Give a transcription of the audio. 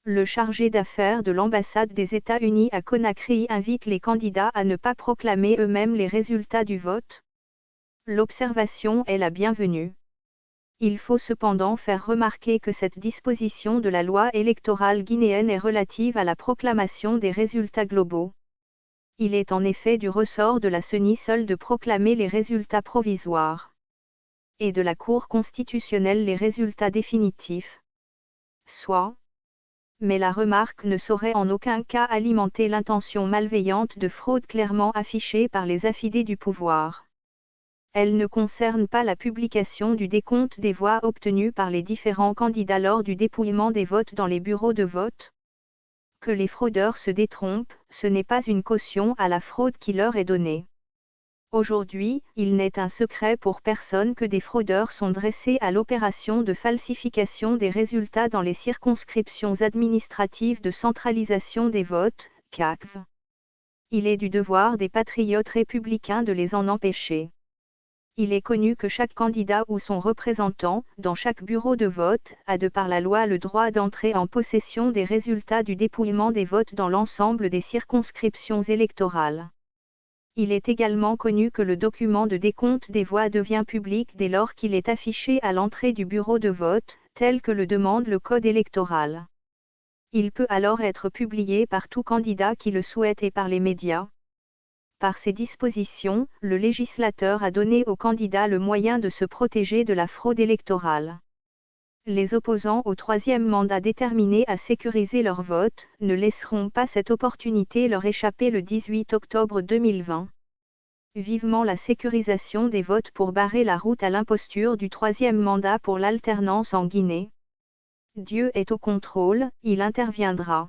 Le chargé d'affaires de l'ambassade des États-Unis à Conakry invite les candidats à ne pas proclamer eux-mêmes les résultats du vote. L'observation est la bienvenue. Il faut cependant faire remarquer que cette disposition de la loi électorale guinéenne est relative à la proclamation des résultats globaux. Il est en effet du ressort de la CENI seule de proclamer les résultats provisoires. Et de la Cour constitutionnelle les résultats définitifs. Mais la remarque ne saurait en aucun cas alimenter l'intention malveillante de fraude clairement affichée par les affidés du pouvoir. Elle ne concerne pas la publication du décompte des voix obtenues par les différents candidats lors du dépouillement des votes dans les bureaux de vote. Que les fraudeurs se détrompent, ce n'est pas une caution à la fraude qui leur est donnée. Aujourd'hui, il n'est un secret pour personne que des fraudeurs sont dressés à l'opération de falsification des résultats dans les circonscriptions administratives de centralisation des votes, CACV. Il est du devoir des patriotes républicains de les en empêcher. Il est connu que chaque candidat ou son représentant, dans chaque bureau de vote, a de par la loi le droit d'entrer en possession des résultats du dépouillement des votes dans l'ensemble des circonscriptions électorales. Il est également connu que le document de décompte des voix devient public dès lors qu'il est affiché à l'entrée du bureau de vote, tel que le demande le Code électoral. Il peut alors être publié par tout candidat qui le souhaite et par les médias. Par ces dispositions, le législateur a donné aux candidats le moyen de se protéger de la fraude électorale. Les opposants au troisième mandat déterminés à sécuriser leur vote, ne laisseront pas cette opportunité leur échapper le 18 octobre 2020. Vivement la sécurisation des votes pour barrer la route à l'imposture du troisième mandat pour l'alternance en Guinée. Dieu est au contrôle, il interviendra.